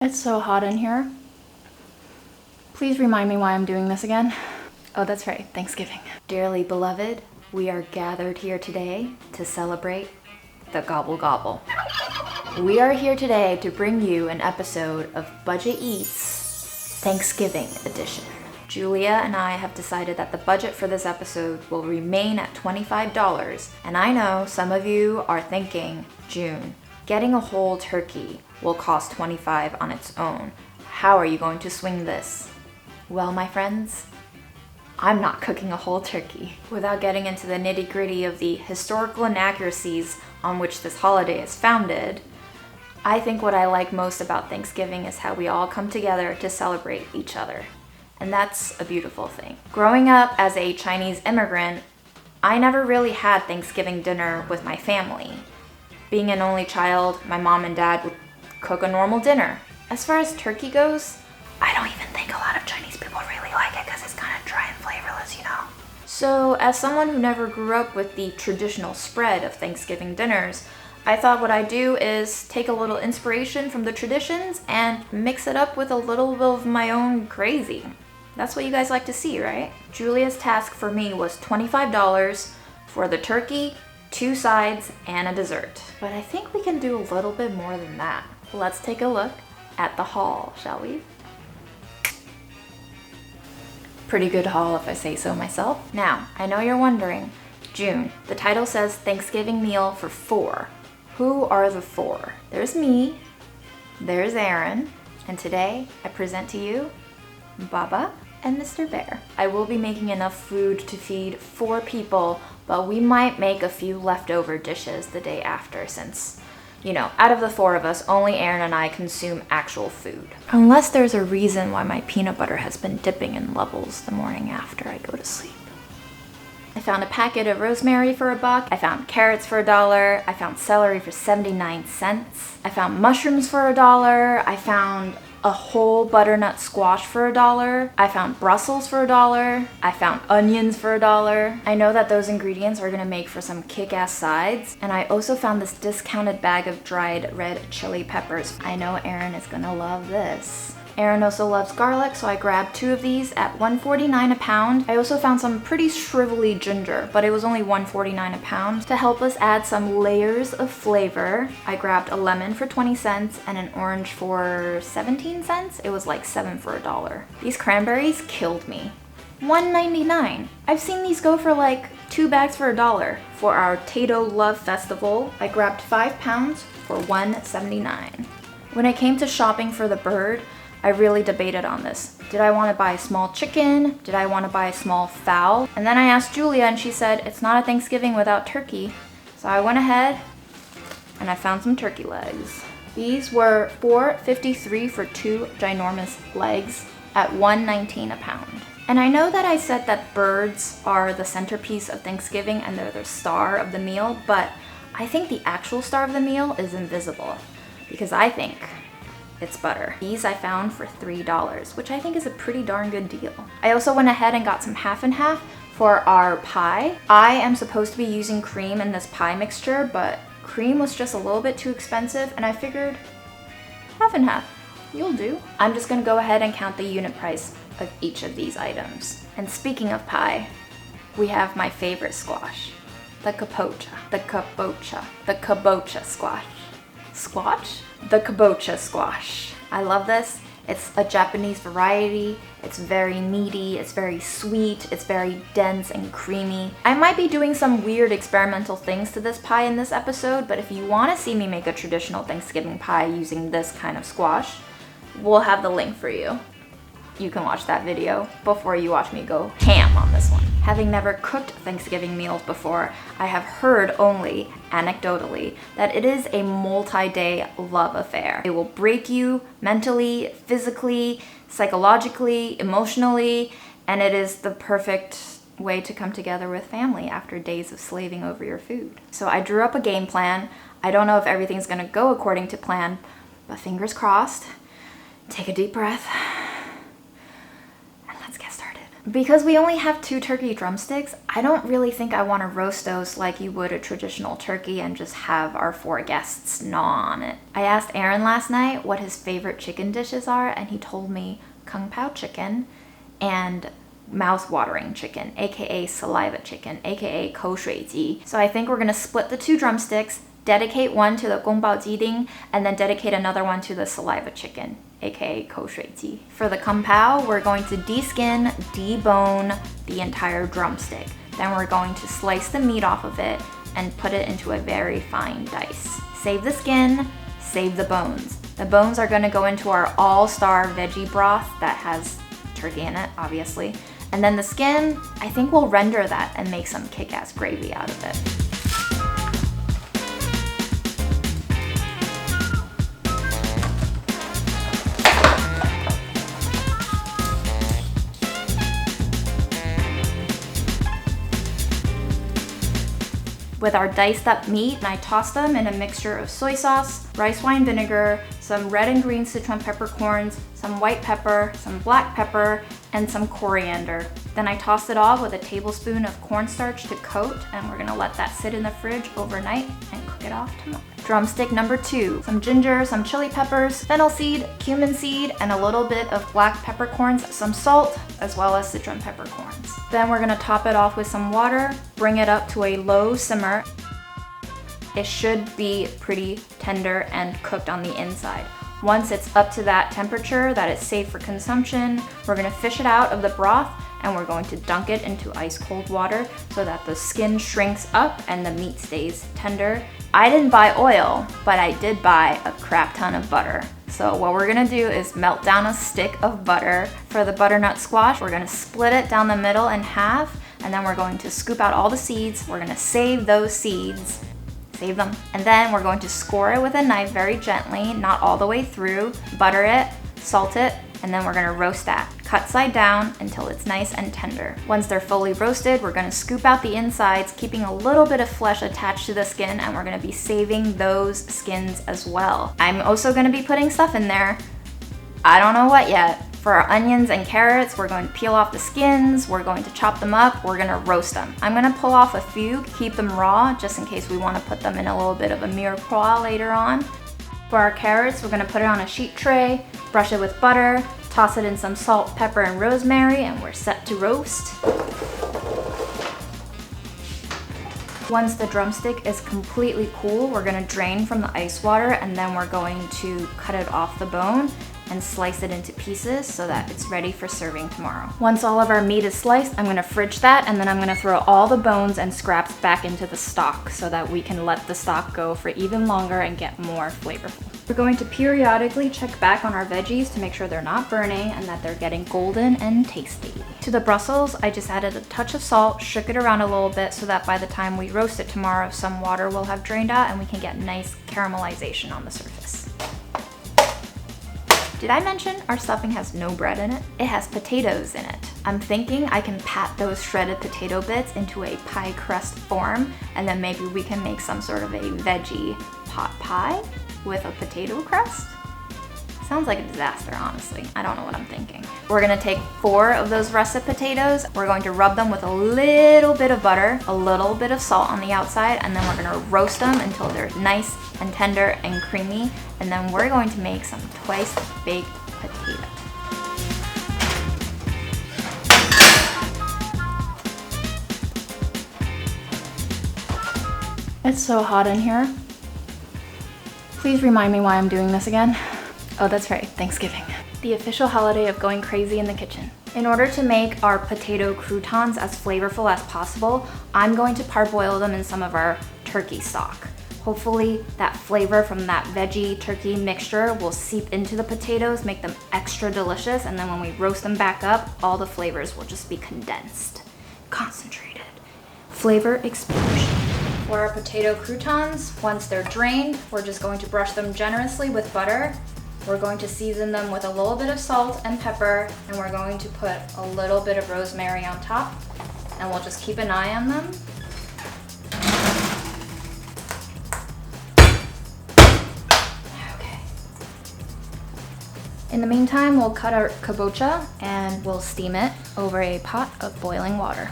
It's so hot in here. Please remind me why I'm doing this again. Oh, that's right, Thanksgiving. Dearly beloved, we are gathered here today to celebrate the gobble gobble. We are here today to bring you an episode of Budget Eats Thanksgiving edition. Julia and I have decided that the budget for this episode will remain at $25, and I know some of you are thinking, June, getting a whole turkey will cost $25 on its own. How are you going to swing this? Well, my friends, I'm not cooking a whole turkey. Without getting into the nitty-gritty of the historical inaccuracies on which this holiday is founded, I think what I like most about Thanksgiving is how we all come together to celebrate each other. And that's a beautiful thing. Growing up as a Chinese immigrant, I never really had Thanksgiving dinner with my family. Being an only child, my mom and dad would cook a normal dinner. As far as turkey goes, I don't even think a lot of Chinese people really like it because it's kind of dry and flavorless, you know? So as someone who never grew up with the traditional spread of Thanksgiving dinners, I thought what I'd do is take a little inspiration from the traditions and mix it up with a little bit of my own crazy. That's what you guys like to see, right? Julia's task for me was $25 for the turkey, 2 sides, and a dessert. But I think we can do a little bit more than that. Let's take a look at the haul, shall we? Pretty good haul if I say so myself. Now, I know you're wondering, June, the title says Thanksgiving meal for 4. Who are the 4? There's me, there's Aaron, and today I present to you Baba and Mr. Bear. I will be making enough food to feed 4 people, but we might make a few leftover dishes the day after since, you know, out of the 4 of us, only Aaron and I consume actual food. Unless there's a reason why my peanut butter has been dipping in levels the morning after I go to sleep. I found a packet of rosemary for $1. I found carrots for $1. I found celery for 79 cents. I found mushrooms for $1. I found a whole butternut squash for $1. I found Brussels for $1. I found onions for $1. I know that those ingredients are gonna make for some kick-ass sides. And I also found this discounted bag of dried red chili peppers. I know Aaron is gonna love this. Aaron also loves garlic, so I grabbed 2 of these at $1.49 a pound. I also found some pretty shrivelly ginger, but it was only $1.49 a pound. To help us add some layers of flavor, I grabbed a lemon for 20 cents and an orange for 17 cents. It was like 7 for $1. These cranberries killed me. $1.99. I've seen these go for like 2 bags for $1. For our Tato Love Festival, I grabbed 5 pounds for $1.79. When it came to shopping for the bird, I really debated on this. Did I want to buy a small chicken? Did I want to buy a small fowl? And then I asked Julia and she said, it's not a Thanksgiving without turkey. So I went ahead and I found some turkey legs. These were $4.53 for 2 ginormous legs at $1.19 a pound. And I know that I said that birds are the centerpiece of Thanksgiving and they're the star of the meal, but I think the actual star of the meal is invisible because I think it's butter. These I found for $3, which I think is a pretty darn good deal. I also went ahead and got some half and half for our pie. I am supposed to be using cream in this pie mixture, but cream was just a little bit too expensive, and I figured half and half, you'll do. I'm just gonna go ahead and count the unit price of each of these items. And speaking of pie, we have my favorite squash, the kabocha squash. Squash? The kabocha squash. I love this. It's a Japanese variety. It's very meaty, it's very sweet, it's very dense and creamy. I might be doing some weird experimental things to this pie in this episode, but if you want to see me make a traditional Thanksgiving pie using this kind of squash, we'll have the link for you. You can watch that video before you watch me go ham on this one. Having never cooked Thanksgiving meals before, I have heard only, anecdotally, that it is a multi-day love affair. It will break you mentally, physically, psychologically, emotionally, and it is the perfect way to come together with family after days of slaving over your food. So I drew up a game plan. I don't know if everything's gonna go according to plan, but fingers crossed. Take a deep breath. Because we only have 2 turkey drumsticks, I don't really think I want to roast those like you would a traditional turkey and just have our 4 guests gnaw on it. I asked Aaron last night what his favorite chicken dishes are, and he told me Kung Pao chicken and mouth-watering chicken, aka saliva chicken, aka 口水鸡. So I think we're gonna split the 2 drumsticks, dedicate one to the 宫保鸡丁, and then dedicate another one to the saliva chicken, aka 口水鸡. For the Kung Pao, we're going to deskin, debone the entire drumstick. Then we're going to slice the meat off of it and put it into a very fine dice. Save the skin, save the bones. The bones are gonna go into our all-star veggie broth that has turkey in it, obviously. And then the skin, I think we'll render that and make some kick-ass gravy out of it. With our diced up meat, I toss them in a mixture of soy sauce, rice wine vinegar, some red and green Sichuan peppercorns, some white pepper, some black pepper, and some coriander. Then I toss it all with a tablespoon of cornstarch to coat, and we're gonna let that sit in the fridge overnight and cook it off tomorrow. Drumstick number 2, some ginger, some chili peppers, fennel seed, cumin seed, and a little bit of black peppercorns, some salt, as well as Sichuan peppercorns. Then we're gonna top it off with some water, bring it up to a low simmer. It should be pretty tender and cooked on the inside. Once it's up to that temperature that it's safe for consumption, we're gonna fish it out of the broth and we're going to dunk it into ice cold water so that the skin shrinks up and the meat stays tender. I didn't buy oil, but I did buy a crap ton of butter. So what we're gonna do is melt down a stick of butter. For the butternut squash, we're gonna split it down the middle in half, and then we're going to scoop out all the seeds. We're gonna save those seeds. Save them. And then we're going to score it with a knife very gently, not all the way through, butter it, salt it, and then we're gonna roast that. Cut side down until it's nice and tender. Once they're fully roasted, we're gonna scoop out the insides, keeping a little bit of flesh attached to the skin, and we're gonna be saving those skins as well. I'm also gonna be putting stuff in there. I don't know what yet. For our onions and carrots, we're going to peel off the skins, we're going to chop them up, we're gonna roast them. I'm gonna pull off a few, keep them raw, just in case we wanna put them in a little bit of a mirepoix later on. For our carrots, we're gonna put it on a sheet tray, brush it with butter, toss it in some salt, pepper, and rosemary, and we're set to roast. Once the drumstick is completely cool, we're gonna drain from the ice water, and then we're going to cut it off the bone and slice it into pieces so that it's ready for serving tomorrow. Once all of our meat is sliced, I'm gonna fridge that, and then I'm gonna throw all the bones and scraps back into the stock so that we can let the stock go for even longer and get more flavorful. We're going to periodically check back on our veggies to make sure they're not burning and that they're getting golden and tasty. To the Brussels, I just added a touch of salt, shook it around a little bit so that by the time we roast it tomorrow, some water will have drained out and we can get nice caramelization on the surface. Did I mention our stuffing has no bread in it? It has potatoes in it. I'm thinking I can pat those shredded potato bits into a pie crust form, and then maybe we can make some sort of a veggie pot pie with a potato crust. Sounds like a disaster, honestly. I don't know what I'm thinking. We're gonna take 4 of those russet potatoes. We're going to rub them with a little bit of butter, a little bit of salt on the outside, and then we're gonna roast them until they're nice and tender and creamy. And then we're going to make some twice baked potatoes. It's so hot in here. Please remind me why I'm doing this again. Oh, that's right, Thanksgiving. The official holiday of going crazy in the kitchen. In order to make our potato croutons as flavorful as possible, I'm going to parboil them in some of our turkey stock. Hopefully that flavor from that veggie turkey mixture will seep into the potatoes, make them extra delicious, and then when we roast them back up, all the flavors will just be condensed, concentrated. Flavor explosion. For our potato croutons, once they're drained, we're just going to brush them generously with butter. We're going to season them with a little bit of salt and pepper, and we're going to put a little bit of rosemary on top, and we'll just keep an eye on them. In the meantime, we'll cut our kabocha and we'll steam it over a pot of boiling water.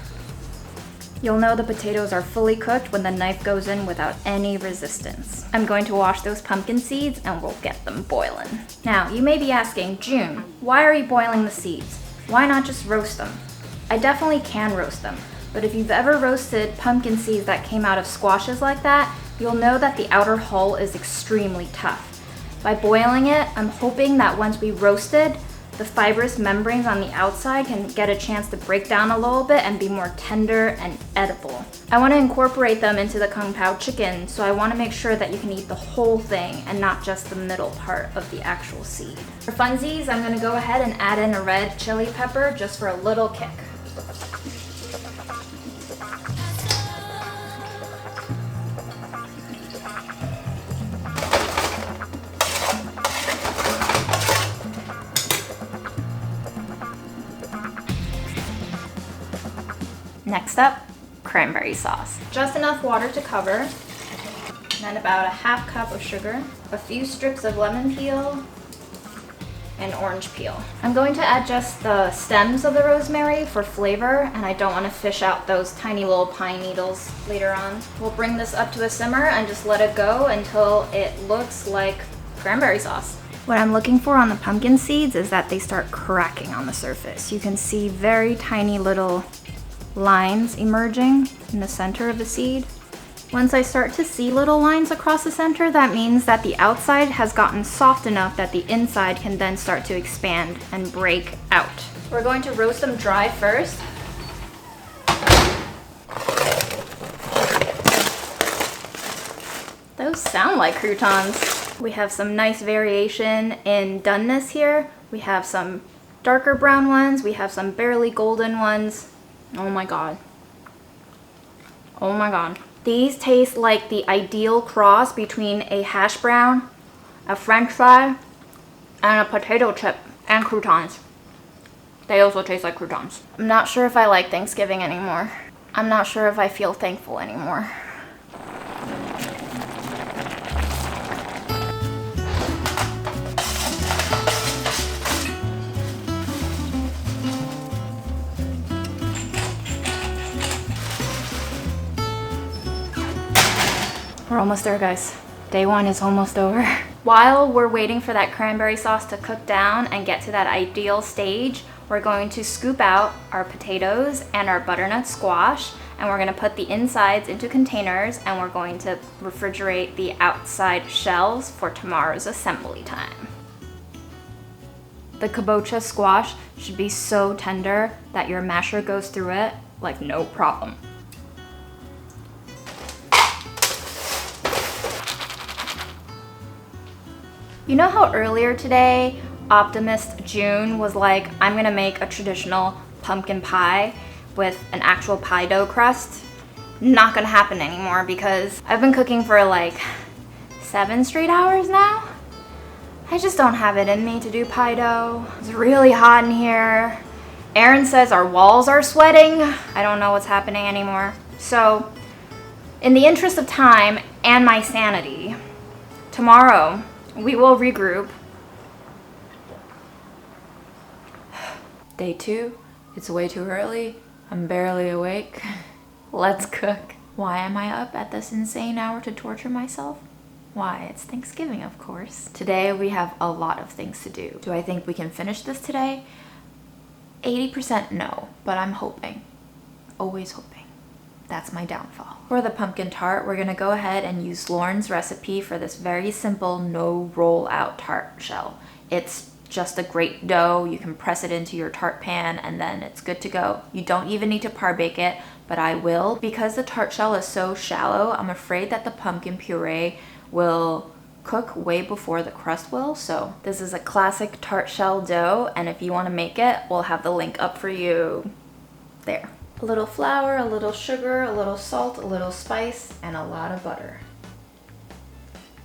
You'll know the potatoes are fully cooked when the knife goes in without any resistance. I'm going to wash those pumpkin seeds and we'll get them boiling. Now, you may be asking, June, why are you boiling the seeds? Why not just roast them? I definitely can roast them, but if you've ever roasted pumpkin seeds that came out of squashes like that, you'll know that the outer hull is extremely tough. By boiling it, I'm hoping that once we roast it, the fibrous membranes on the outside can get a chance to break down a little bit and be more tender and edible. I want to incorporate them into the Kung Pao chicken, so I want to make sure that you can eat the whole thing and not just the middle part of the actual seed. For funsies, I'm going to go ahead and add in a red chili pepper just for a little kick. Next up, cranberry sauce. Just enough water to cover, and then about a half cup of sugar, a few strips of lemon peel, and orange peel. I'm going to add just the stems of the rosemary for flavor, and I don't want to fish out those tiny little pine needles later on. We'll bring this up to a simmer and just let it go until it looks like cranberry sauce. What I'm looking for on the pumpkin seeds is that they start cracking on the surface. You can see very tiny little lines emerging in the center of the seed. Once I start to see little lines across the center, that means that the outside has gotten soft enough that the inside can then start to expand and break out. We're going to roast them dry first. Those sound like croutons. We have some nice variation in doneness here. We have some darker brown ones, we have some barely golden ones. Oh my god. Oh my god. These taste like the ideal cross between a hash brown, a french fry, and a potato chip, and croutons. They also taste like croutons. I'm not sure if I like Thanksgiving anymore. I'm not sure if I feel thankful anymore. We're almost there, guys. Day one is almost over. While we're waiting for that cranberry sauce to cook down and get to that ideal stage, we're going to scoop out our potatoes and our butternut squash, and we're gonna put the insides into containers, and we're going to refrigerate the outside shells for tomorrow's assembly time. The kabocha squash should be so tender that your masher goes through it like no problem. You know how earlier today, Optimist June was like, I'm gonna make a traditional pumpkin pie with an actual pie dough crust? Not gonna happen anymore because I've been cooking for like 7 straight hours now. I just don't have it in me to do pie dough. It's really hot in here. Aaron says our walls are sweating. I don't know what's happening anymore. So, in the interest of time and my sanity, tomorrow, we will regroup. Day 2, it's way too early. I'm barely awake. Let's cook. Why am I up at this insane hour to torture myself? Why, it's Thanksgiving, of course. Today we have a lot of things to do. Do I think we can finish this today? 80% no, but I'm hoping. Always hoping. That's my downfall. For the pumpkin tart, we're gonna go ahead and use Lauren's recipe for this very simple no roll out tart shell. It's just a great dough. You can press it into your tart pan and then it's good to go. You don't even need to par bake it, but I will. Because the tart shell is so shallow, I'm afraid that the pumpkin puree will cook way before the crust will. So this is a classic tart shell dough, and if you wanna make it, we'll have the link up for you there. A little flour, a little sugar, a little salt, a little spice, and a lot of butter.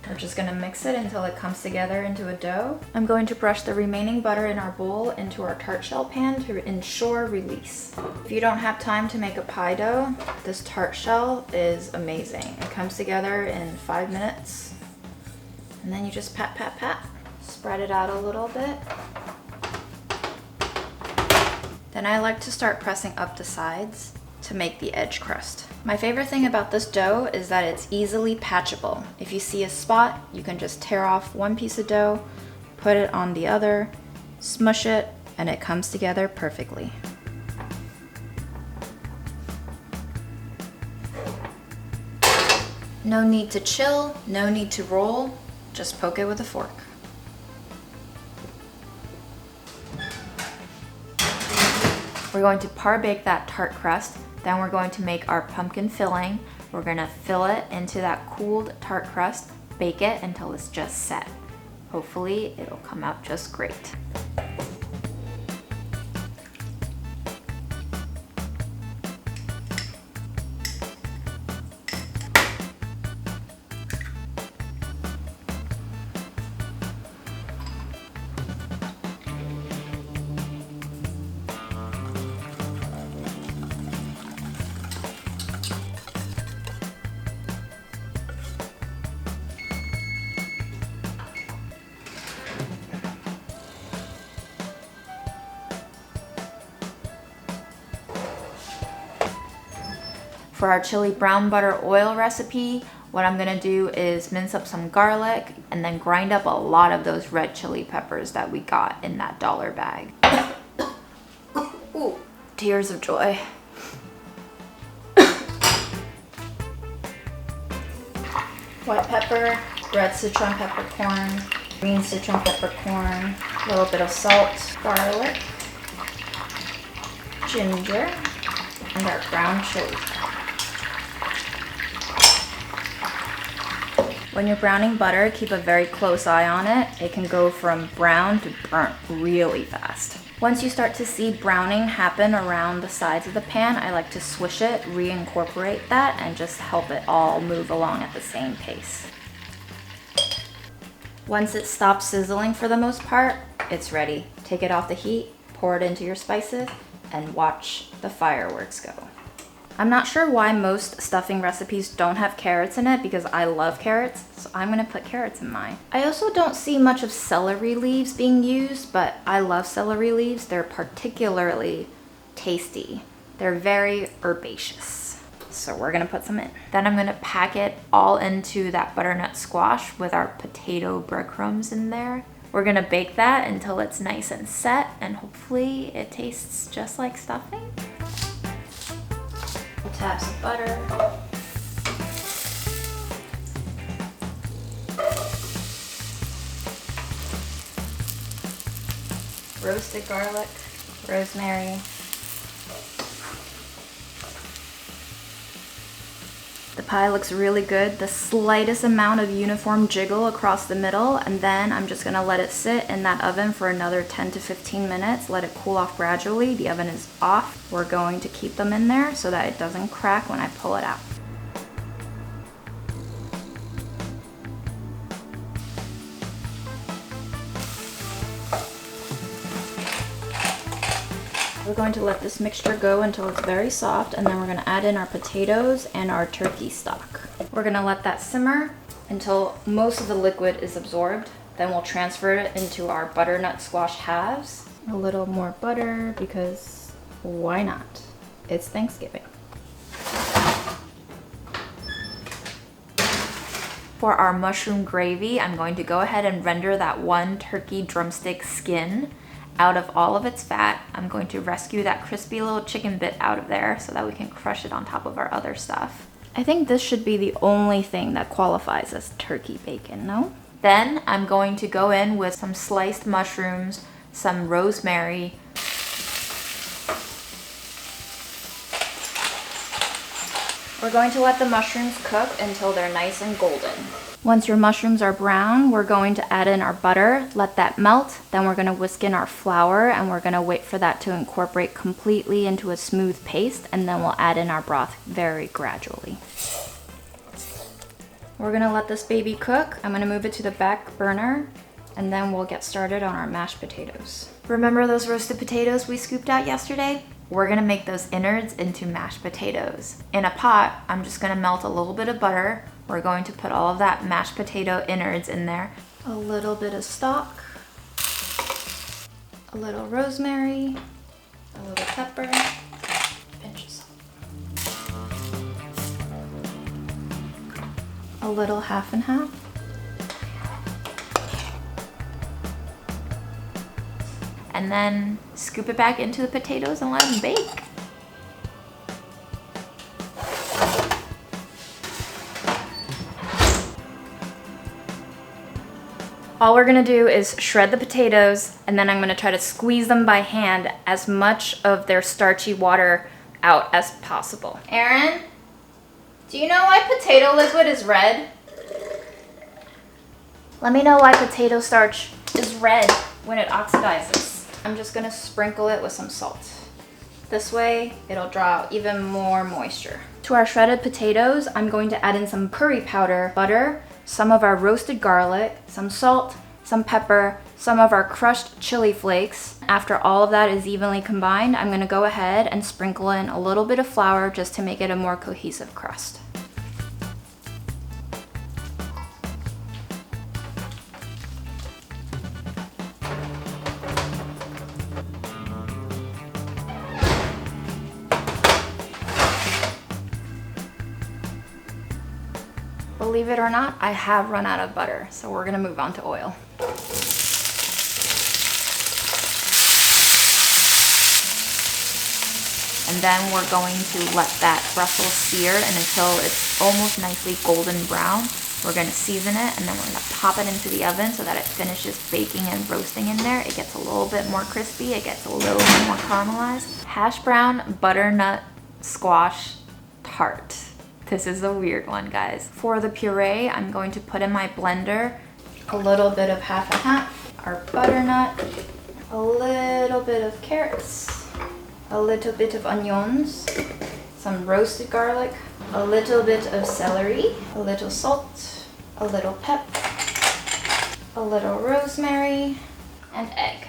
We're just gonna mix it until it comes together into a dough. I'm going to brush the remaining butter in our bowl into our tart shell pan to ensure release. If you don't have time to make a pie dough, this tart shell is amazing. It comes together in 5 minutes, and then you just pat, pat, pat. Spread it out a little bit. Then I like to start pressing up the sides to make the edge crust. My favorite thing about this dough is that it's easily patchable. If you see a spot, you can just tear off one piece of dough, put it on the other, smush it, and it comes together perfectly. No need to chill, no need to roll, just poke it with a fork. We're going to par bake that tart crust, then we're going to make our pumpkin filling. We're gonna fill it into that cooled tart crust, bake it until it's just set. Hopefully it'll come out just great. For our chili brown butter oil recipe, what I'm gonna do is mince up some garlic and then grind up a lot of those red chili peppers that we got in that dollar bag. Ooh, tears of joy. White pepper, red citron peppercorn, green citron peppercorn, a little bit of salt, garlic, ginger, and our ground chili. When you're browning butter, keep a very close eye on it. It can go from brown to burnt really fast. Once you start to see browning happen around the sides of the pan, I like to swish it, reincorporate that, and just help it all move along at the same pace. Once it stops sizzling for the most part, it's ready. Take it off the heat, pour it into your spices, and watch the fireworks go. I'm not sure why most stuffing recipes don't have carrots in it because I love carrots, so I'm gonna put carrots in mine. I also don't see much of celery leaves being used, but I love celery leaves. They're particularly tasty. They're very herbaceous. So we're gonna put some in. Then I'm gonna pack it all into that butternut squash with our potato breadcrumbs in there. We're gonna bake that until it's nice and set, and hopefully it tastes just like stuffing. Tabs of butter. Roasted garlic, rosemary. The pie looks really good. The slightest amount of uniform jiggle across the middle, and then I'm just gonna let it sit in that oven for another 10 to 15 minutes. Let it cool off gradually. The oven is off. We're going to keep them in there so that it doesn't crack when I pull it out. We're going to let this mixture go until it's very soft, and then we're gonna add in our potatoes and our turkey stock. We're gonna let that simmer until most of the liquid is absorbed. Then we'll transfer it into our butternut squash halves. A little more butter because why not? It's Thanksgiving. For our mushroom gravy, I'm going to go ahead and render that one turkey drumstick skin out of all of its fat. I'm going to rescue that crispy little chicken bit out of there so that we can crush it on top of our other stuff. I think this should be the only thing that qualifies as turkey bacon, no? Then I'm going to go in with some sliced mushrooms, some rosemary, we're going to let the mushrooms cook until they're nice and golden. Once your mushrooms are brown, we're going to add in our butter, let that melt, then we're gonna whisk in our flour, and we're gonna wait for that to incorporate completely into a smooth paste, and then we'll add in our broth very gradually. We're gonna let this baby cook. I'm gonna move it to the back burner, and then we'll get started on our mashed potatoes. Remember those roasted potatoes we scooped out yesterday? We're gonna make those innards into mashed potatoes. In a pot, I'm just gonna melt a little bit of butter. We're going to put all of that mashed potato innards in there. A little bit of stock. a little rosemary, a little pepper, pinch of salt. A little half and half. And then scoop it back into the potatoes and let them bake. All we're gonna do is shred the potatoes, and then I'm gonna try to squeeze them by hand as much of their starchy water out as possible. Aaron, do you know why potato liquid is red? Let me know why potato starch is red when it oxidizes. I'm just gonna sprinkle it with some salt. This way, it'll draw out even more moisture. To our shredded potatoes, I'm going to add in some curry powder, butter, some of our roasted garlic, some salt, some pepper, some of our crushed chili flakes. After all of that is evenly combined, I'm gonna go ahead and sprinkle in a little bit of flour just to make it a more cohesive crust. Believe it or not, I have run out of butter, so we're gonna move on to oil. And then we're going to let that Brussels sear and until it's almost nicely golden brown. We're gonna season it and then we're gonna pop it into the oven so that it finishes baking and roasting in there. It gets a little bit more crispy, it gets a little bit more caramelized. Hash brown butternut squash tart. This is a weird one, guys. For the puree, I'm going to put in my blender a little bit of half and half, our butternut, a little bit of carrots, a little bit of onions, some roasted garlic, a little bit of celery, a little salt, a little pep, a little rosemary, and egg.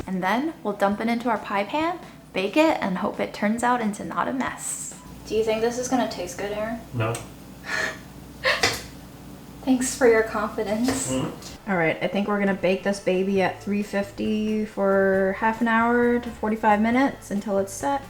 And then we'll dump it into our pie pan, bake it, and hope it turns out into not a mess. Do you think this is gonna taste good, Aaron? No. Thanks for your confidence. Mm-hmm. All right, I think we're gonna bake this baby at 350 for half an hour to 45 minutes until it's set.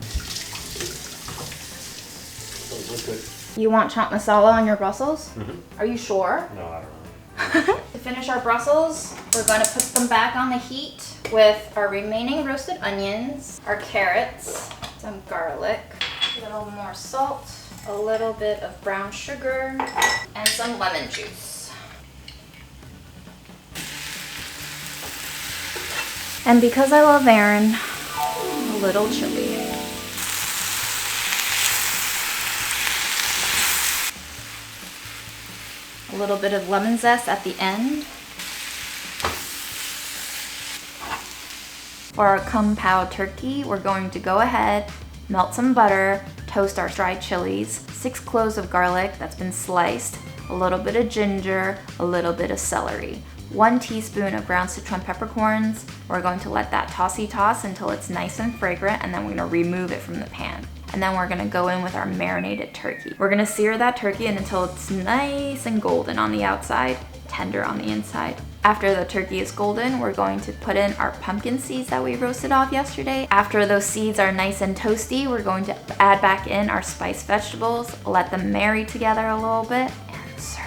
Good. You want chopped masala on your Brussels? Mm-hmm. Are you sure? No, I don't know. To finish our Brussels, we're going to put them back on the heat with our remaining roasted onions, our carrots, some garlic, a little more salt, a little bit of brown sugar, and some lemon juice. And because I love Aaron, a little chili. A little bit of lemon zest at the end. For our Pao Turkey, we're going to go ahead, melt some butter, toast our dried chilies, 6 cloves of garlic that's been sliced, a little bit of ginger, a little bit of celery, 1 teaspoon of ground Sichuan peppercorns. We're going to let that toss until it's nice and fragrant, and then we're gonna remove it from the pan. And then we're gonna go in with our marinated turkey. We're gonna sear that turkey until it's nice and golden on the outside, tender on the inside. After the turkey is golden, we're going to put in our pumpkin seeds that we roasted off yesterday. After those seeds are nice and toasty, we're going to add back in our spiced vegetables, let them marry together a little bit, and serve.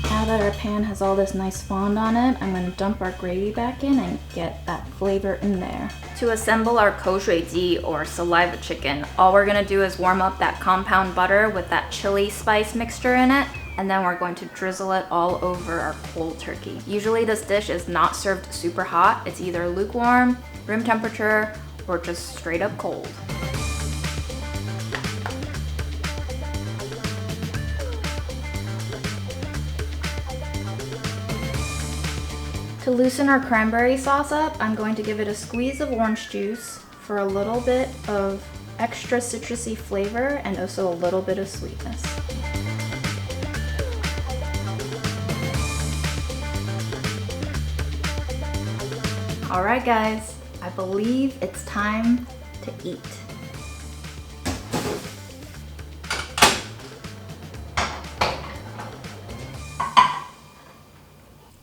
Now that our pan has all this nice fond on it, I'm going to dump our gravy back in and get that flavor in there. To assemble our koushuiji or saliva chicken, all we're going to do is warm up that compound butter with that chili spice mixture in it, and then we're going to drizzle it all over our cold turkey. Usually this dish is not served super hot. It's either lukewarm, room temperature, or just straight up cold. To loosen our cranberry sauce up, I'm going to give it a squeeze of orange juice for a little bit of extra citrusy flavor and also a little bit of sweetness. All right, guys, I believe it's time to eat.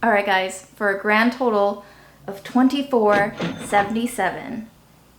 All right, guys, for a grand total of $24.77,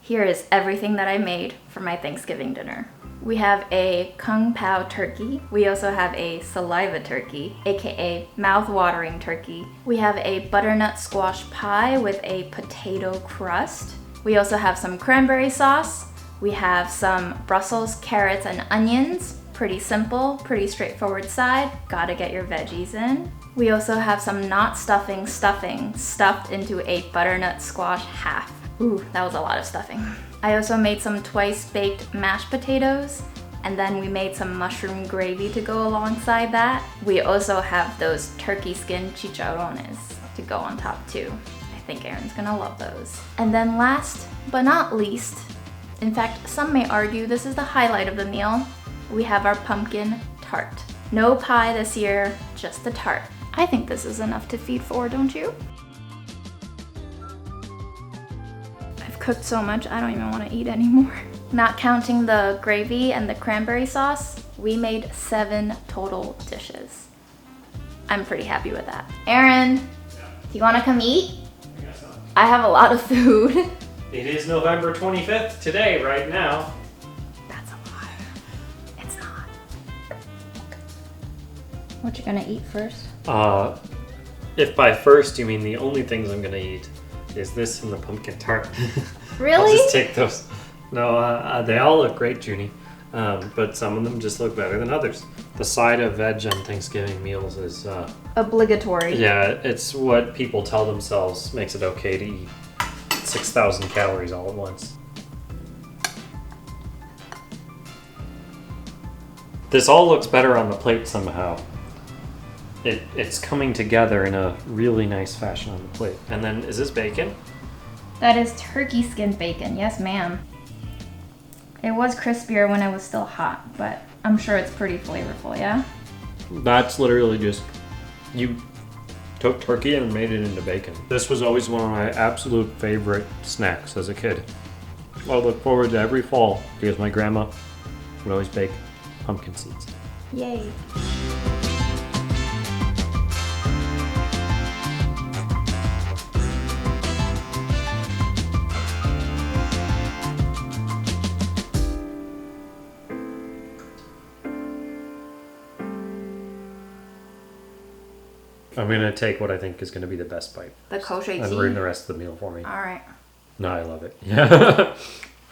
here is everything that I made for my Thanksgiving dinner. We have a Kung Pao turkey. We also have a saliva turkey, aka mouth-watering turkey. We have a butternut squash pie with a potato crust. We also have some cranberry sauce. We have some Brussels carrots and onions. Pretty simple, pretty straightforward side. Gotta get your veggies in. We also have some not stuffing stuffed into a butternut squash half. Ooh, that was a lot of stuffing. I also made some twice baked mashed potatoes, and then we made some mushroom gravy to go alongside that. We also have those turkey skin chicharrones to go on top too. I think Aaron's gonna love those. And then last but not least, in fact, some may argue this is the highlight of the meal, we have our pumpkin tart. No pie this year, just the tart. I think this is enough to feed four, don't you? I've cooked so much, I don't even want to eat anymore. Not counting the gravy and the cranberry sauce, we made 7 total dishes. I'm pretty happy with that. Aaron, do you want to come eat? I guess so. I have a lot of food. It is November 25th today, right now. That's a lie. It's not. What you gonna eat first? If by first you mean the only things I'm gonna eat is this and the pumpkin tart. Really? I'll just take those. No, they all look great, Junie. But some of them just look better than others. The side of veg on Thanksgiving meals is Obligatory. yeah, it's what people tell themselves makes it okay to eat 6,000 calories all at once. This all looks better on the plate somehow. It's coming together in a really nice fashion on the plate. And then, is this bacon? That is turkey skin bacon, yes ma'am. It was crispier when it was still hot, but I'm sure it's pretty flavorful, yeah? That's literally just, you took turkey and made it into bacon. This was always one of my absolute favorite snacks as a kid. I look forward to every fall because my grandma would always bake pumpkin seeds. Yay. I'm gonna take what I think is gonna be the best bite The kosher and tea. ruin the rest of the meal for me. All right. No, I love it. Yeah,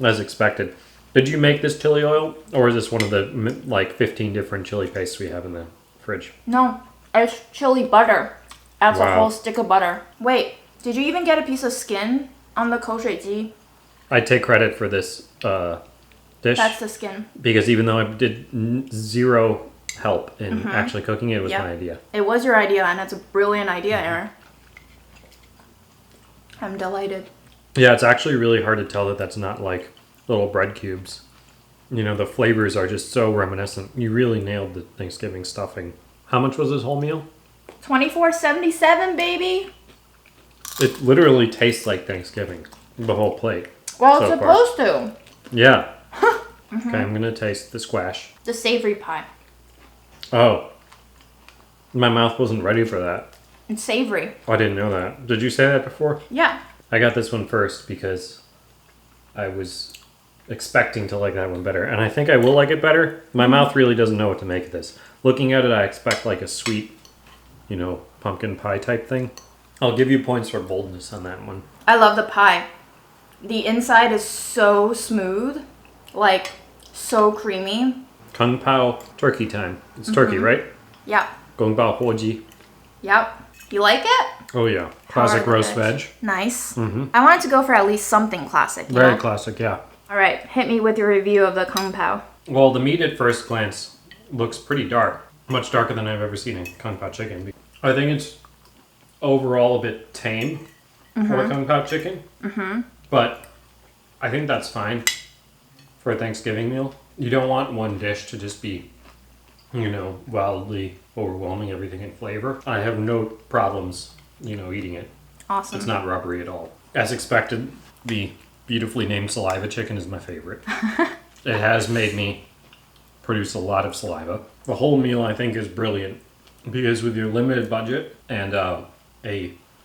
as expected. Did you make this chili oil, or is this one of the like 15 different chili pastes we have in the fridge? No, it's chili butter. That's a Wow. whole stick of butter. Wait, did you even get a piece of skin on the kosher tea? I take credit for this dish That's the skin. because even though I did zero help in actually cooking it, was Yep. my idea. It was your idea, and it's a brilliant idea, Aaron. I'm delighted. Yeah, it's actually really hard to tell that that's not like little bread cubes. You know, the flavors are just so reminiscent. You really nailed the Thanksgiving stuffing. How much was this whole meal? $24.77, baby. It literally tastes like Thanksgiving, the whole plate. Well, so it's far. supposed to. Yeah. Okay, I'm gonna taste the squash. The savory pie. Oh, my mouth wasn't ready for that. It's savory. Oh, I didn't know that. Did you say that before? Yeah. I got this one first because I was expecting to like that one better. And I think I will like it better. My mouth really doesn't know what to make of this. Looking at it, I expect like a sweet, you know, pumpkin pie type thing. I'll give you points for boldness on that one. I love the pie. The inside is so smooth, like so creamy. Kung Pao turkey time. It's turkey, right? Yep. Kung Pao Hoji. Yep. You like it? Oh yeah. Classic However, roast veg. Nice. I wanted to go for at least something classic. You Very know? classic, yeah. All right, hit me with your review of the Kung Pao. Well, the meat at first glance looks pretty dark. Much darker than I've ever seen in Kung Pao chicken. I think it's overall a bit tame for a Kung Pao chicken. But I think that's fine for a Thanksgiving meal. You don't want one dish to just be, you know, wildly overwhelming everything in flavor. I have no problems, you know, eating it. Awesome. It's not rubbery at all. As expected, the beautifully named saliva chicken is my favorite. It has made me produce a lot of saliva. The whole meal, I think, is brilliant because with your limited budget and a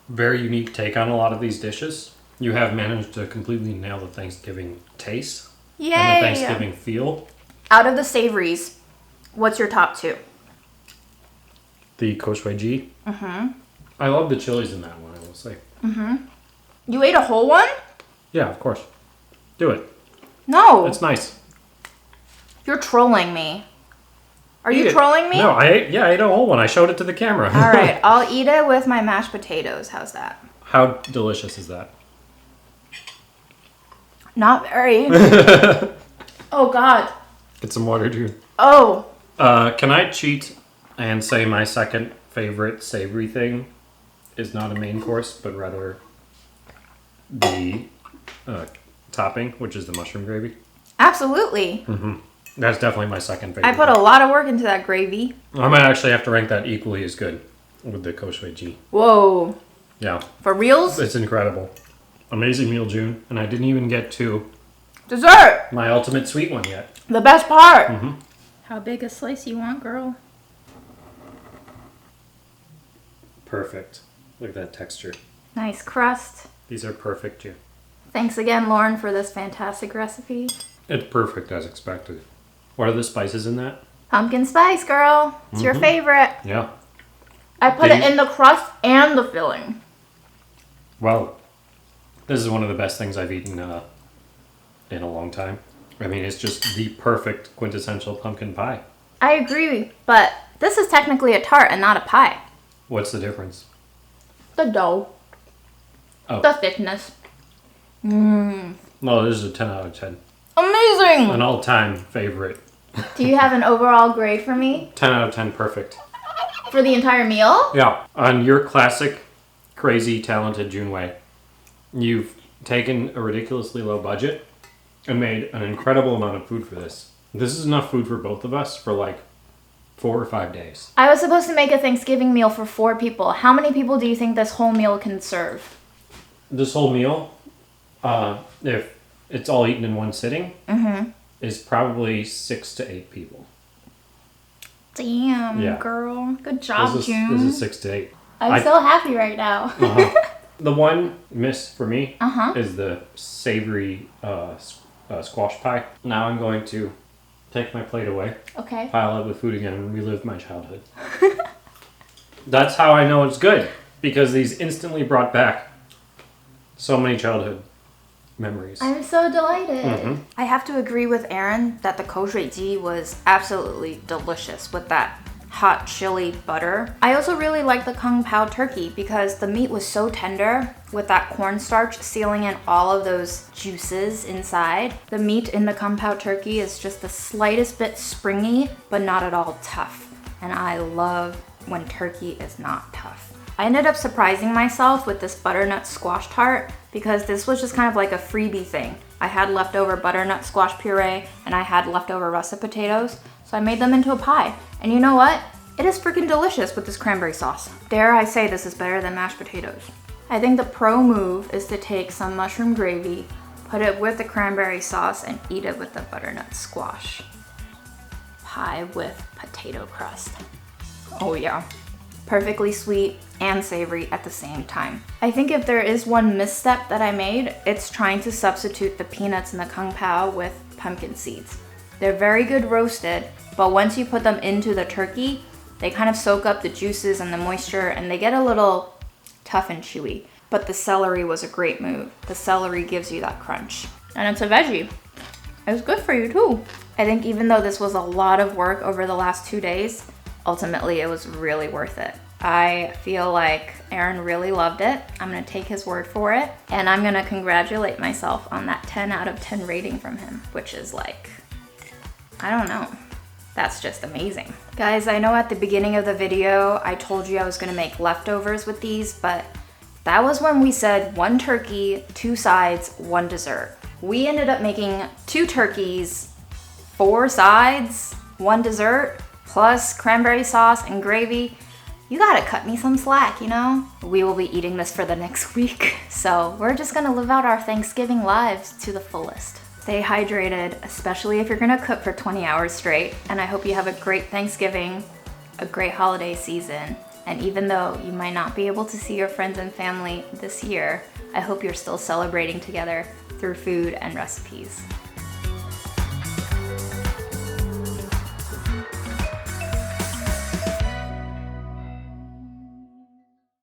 very unique take on a lot of these dishes, you have managed to completely nail the Thanksgiving taste Yay! and the Thanksgiving feel. Out of the savories, what's your top 2? The Koshway G. I love the chilies in that one, I will say. You ate a whole one? Yeah, of course. Do it. No. It's nice. You're trolling me. Are Eat you it. trolling me? No, I ate a whole one. I showed it to the camera. All right, I'll eat it with my mashed potatoes. How's that? How delicious is that? Not very. Oh, God. Get some water, dude. Oh. Can I cheat and say my second favorite savory thing is not a main course, but rather the topping, which is the mushroom gravy? Absolutely. That's definitely my second favorite. I put a lot of work into that gravy. I might actually have to rank that equally as good with the Koshway G. Whoa. Yeah. For reals? It's incredible. Amazing meal, June. And I didn't even get to Dessert. my ultimate sweet one yet. The best part. How big a slice you want, girl? Perfect. Look at that texture. Nice crust. These are perfect, too. Thanks again, Lauren, for this fantastic recipe. It's perfect as expected. What are the spices in that? Pumpkin spice, girl. It's your favorite. Yeah. I put it in the crust and the filling. Well, this is one of the best things I've eaten in a long time. I mean, it's just the perfect quintessential pumpkin pie. I agree, but this is technically a tart and not a pie. What's the difference? The dough. Oh. The thickness. No, this is a 10 out of 10. Amazing! An all-time favorite. Do you have an overall grade for me? 10 out of 10, perfect. For the entire meal? Yeah. On your classic, crazy, talented June way, you've taken a ridiculously low budget and made an incredible amount of food for this. This is enough food for both of us for like 4 or 5 days. I was supposed to make a Thanksgiving meal for 4 people. How many people do you think this whole meal can serve? This whole meal, if it's all eaten in one sitting, is probably 6 to 8 people. Damn, Yeah. girl. Good job, June. This is 6 to 8. I'm so happy right now. The one miss for me is the savory squash pie. Now I'm going to take my plate away, Okay. pile it with food again, and relive my childhood. That's how I know it's good, because these instantly brought back so many childhood memories. I'm so delighted. I have to agree with Aaron that the Koshway Ji was absolutely delicious with that hot chili butter. I also really like the Pao Turkey because the meat was so tender with that cornstarch sealing in all of those juices inside. The meat in the Pao Turkey is just the slightest bit springy, but not at all tough. And I love when turkey is not tough. I ended up surprising myself with this butternut squash tart because this was just kind of like a freebie thing. I had leftover butternut squash puree and I had leftover russet potatoes, so I made them into a pie. And you know what? It is freaking delicious with this cranberry sauce. Dare I say this is better than mashed potatoes. I think the pro move is to take some mushroom gravy, put it with the cranberry sauce, and eat it with the butternut squash. Pie with potato crust. Oh yeah. Perfectly sweet and savory at the same time. I think if there is one misstep that I made, it's trying to substitute the peanuts in the Kung Pao with pumpkin seeds. They're very good roasted, but once you put them into the turkey, they kind of soak up the juices and the moisture and they get a little tough and chewy. But the celery was a great move. The celery gives you that crunch. And it's a veggie. It was good for you too. I think even though this was a lot of work over the last 2 days, ultimately it was really worth it. I feel like Aaron really loved it. I'm gonna take his word for it. And I'm gonna congratulate myself on that 10 out of 10 rating from him, which is like, I don't know. That's just amazing. Guys, I know at the beginning of the video, I told you I was gonna make leftovers with these, but that was when we said 1 turkey, 2 sides, 1 dessert. We ended up making 2 turkeys, 4 sides, 1 dessert, plus cranberry sauce and gravy. you gotta cut me some slack, you know? We will be eating this for the next week, so we're just gonna live out our Thanksgiving lives to the fullest. Stay hydrated, especially if you're gonna cook for 20 hours straight, and I hope you have a great Thanksgiving, a great holiday season, and even though you might not be able to see your friends and family this year, I hope you're still celebrating together through food and recipes.